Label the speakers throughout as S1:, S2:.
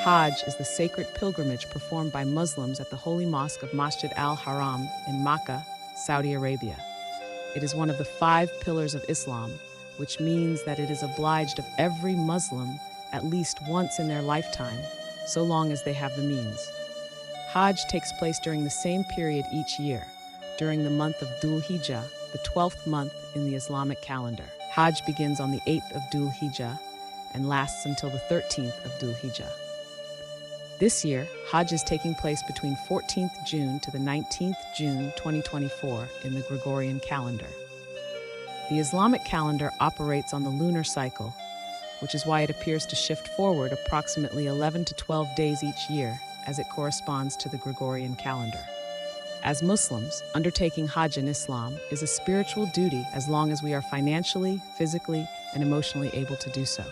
S1: Hajj is the sacred pilgrimage performed by Muslims at the holy mosque of Masjid al-Haram in Makkah, Saudi Arabia. It is one of the 5 pillars of Islam, which means that it is obliged of every Muslim at least once in their lifetime, so long as they have the means. Hajj takes place during the same period each year, during the month of Dhul Hijjah, the 12th month in the Islamic calendar. Hajj begins on the 8th of Dhul Hijjah and lasts until the 13th of Dhul Hijjah. This year, Hajj is taking place between 14th June to the 19th June 2024 in the Gregorian calendar. The Islamic calendar operates on the lunar cycle, which is why it appears to shift forward approximately 11 to 12 days each year as it corresponds to the Gregorian calendar. As Muslims, undertaking Hajj in Islam is a spiritual duty as long as we are financially, physically, and emotionally able to do so.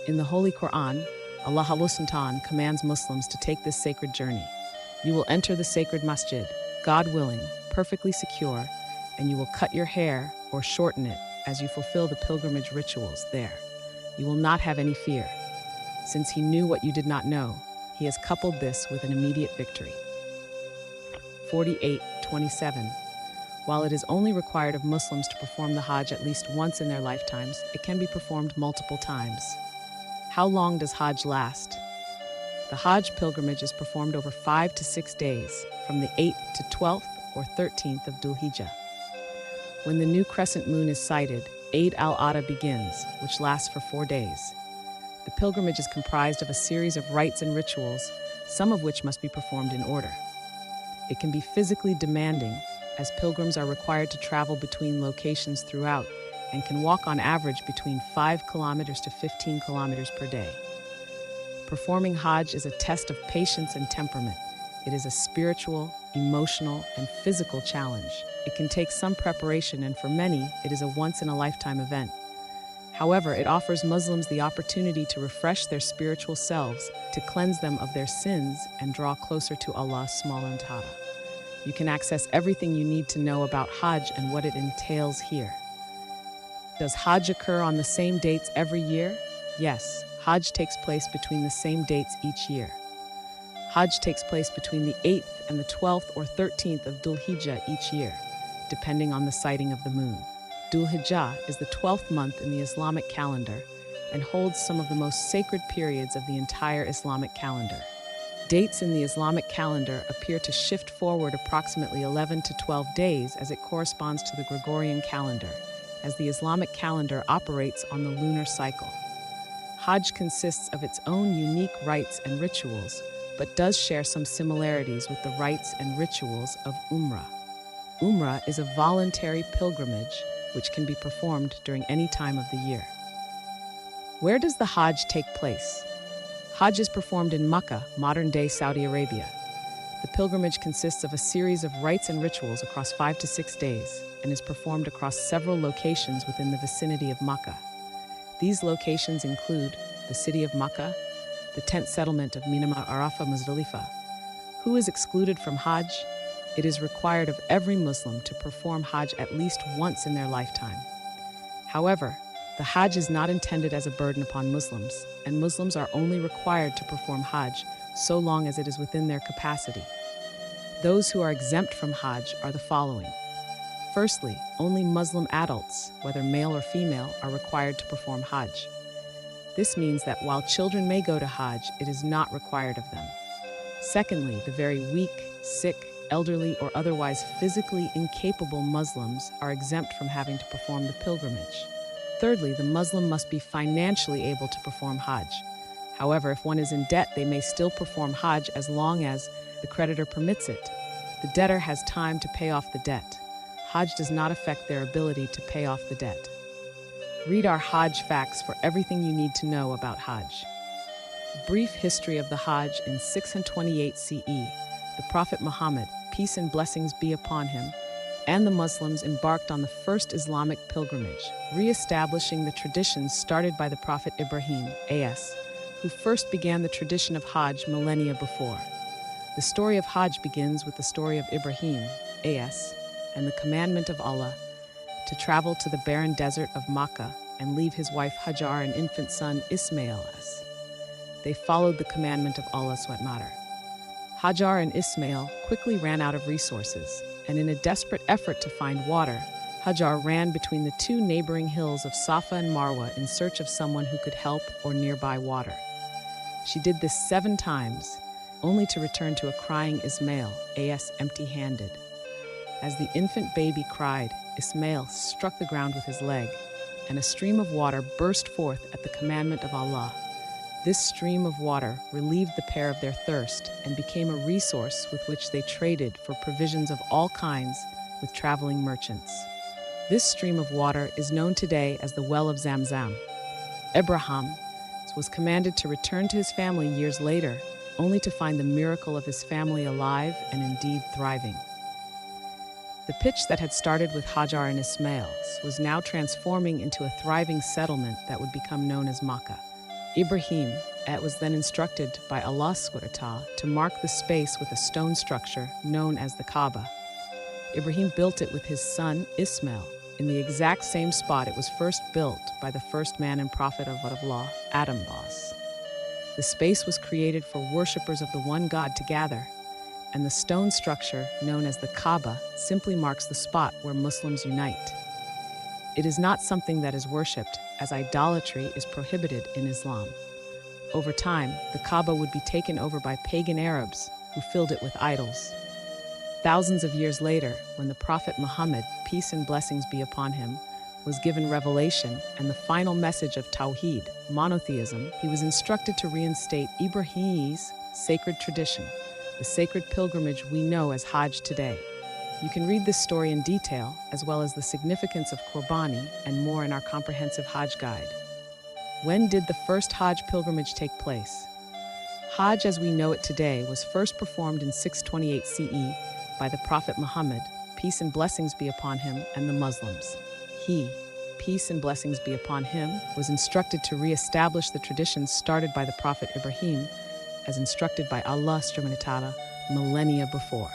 S1: In the Holy Quran, Allah commands Muslims to take this sacred journey. You will enter the sacred masjid, God willing, perfectly secure, and you will cut your hair or shorten it as you fulfill the pilgrimage rituals there. You will not have any fear. Since he knew what you did not know, he has coupled this with an immediate victory. 48:27. While it is only required of Muslims to perform the Hajj at least once in their lifetimes, it can be performed multiple times. How long does Hajj last? The Hajj pilgrimage is performed over 5 to 6 days, from the 8th to 12th or 13th of Dhul Hijjah. When the new crescent moon is sighted, Eid al-Adha begins, which lasts for 4 days. The pilgrimage is comprised of a series of rites and rituals, some of which must be performed in order. It can be physically demanding, as pilgrims are required to travel between locations throughout and can walk on average between 5 kilometers to 15 kilometers per day. Performing Hajj is a test of patience and temperament. It is a spiritual, emotional, and physical challenge. It can take some preparation, and for many, it is a once-in-a-lifetime event. However, it offers Muslims the opportunity to refresh their spiritual selves, to cleanse them of their sins, and draw closer to Allah subhanahu wa ta'ala. You can access everything you need to know about Hajj and what it entails here. Does Hajj occur on the same dates every year? Yes, Hajj takes place between the same dates each year. Hajj takes place between the 8th and the 12th or 13th of Dhul Hijjah each year, depending on the sighting of the moon. Dhul Hijjah is the 12th month in the Islamic calendar and holds some of the most sacred periods of the entire Islamic calendar. Dates in the Islamic calendar appear to shift forward approximately 11 to 12 days as it corresponds to the Gregorian calendar, as the Islamic calendar operates on the lunar cycle. Hajj consists of its own unique rites and rituals, but does share some similarities with the rites and rituals of Umrah. Umrah is a voluntary pilgrimage which can be performed during any time of the year. Where does the Hajj take place? Hajj is performed in Makkah, modern-day Saudi Arabia. The pilgrimage consists of a series of rites and rituals across 5 to 6 days and is performed across several locations within the vicinity of Makkah. These locations include the city of Makkah, the tent settlement of Mina Arafah Muzdalifah. Who is excluded from Hajj? It is required of every Muslim to perform Hajj at least once in their lifetime. However, the Hajj is not intended as a burden upon Muslims, and Muslims are only required to perform Hajj so long as it is within their capacity. Those who are exempt from Hajj are the following. Firstly, only Muslim adults, whether male or female, are required to perform Hajj. This means that while children may go to Hajj, it is not required of them. Secondly, the very weak, sick, elderly, or otherwise physically incapable Muslims are exempt from having to perform the pilgrimage. Thirdly, the Muslim must be financially able to perform Hajj. However, if one is in debt, they may still perform Hajj as long as the creditor permits it. The debtor has time to pay off the debt. Hajj does not affect their ability to pay off the debt. Read our Hajj facts for everything you need to know about Hajj. Brief history of the Hajj. In 628 CE, the Prophet Muhammad, peace and blessings be upon him, and the Muslims embarked on the first Islamic pilgrimage, re-establishing the traditions started by the Prophet Ibrahim, a.s., who first began the tradition of Hajj millennia before. The story of Hajj begins with the story of Ibrahim, a.s., and the commandment of Allah to travel to the barren desert of Makkah and leave his wife Hajar and infant son Ismail. they followed the commandment of Allah SWT. Hajar and Ismail quickly ran out of resources, and in a desperate effort to find water, Hajar ran between the two neighboring hills of Safa and Marwa in search of someone who could help or nearby water. She did this 7 times, only to return to a crying Ismail, empty-handed. As the infant baby cried, Ismail struck the ground with his leg, and a stream of water burst forth at the commandment of Allah. This stream of water relieved the pair of their thirst and became a resource with which they traded for provisions of all kinds with traveling merchants. This stream of water is known today as the Well of Zamzam. Ibrahim was commanded to return to his family years later, only to find the miracle of his family alive and indeed thriving. The pitch that had started with Hajar and Ismail was now transforming into a thriving settlement that would become known as Makkah. Ibrahim was then instructed by Allah SWT to mark the space with a stone structure known as the Kaaba. Ibrahim built it with his son Ismail in the exact same spot it was first built by the first man and prophet of Allah, Adam. The space was created for worshippers of the one God to gather, and the stone structure, known as the Kaaba, simply marks the spot where Muslims unite. It is not something that is worshipped, as idolatry is prohibited in Islam. Over time, the Kaaba would be taken over by pagan Arabs, who filled it with idols. Thousands of years later, when the Prophet Muhammad, peace and blessings be upon him, was given revelation and the final message of Tawheed, monotheism, he was instructed to reinstate Ibrahim's sacred tradition, the sacred pilgrimage we know as Hajj today. You can read this story in detail, as well as the significance of Qurbani and more in our comprehensive Hajj guide. When did the first Hajj pilgrimage take place? Hajj as we know it today was first performed in 628 CE by the Prophet Muhammad, peace and blessings be upon him, and the Muslims. He, peace and blessings be upon him, was instructed to re-establish the traditions started by the Prophet Ibrahim, as instructed by Allah SWT millennia before.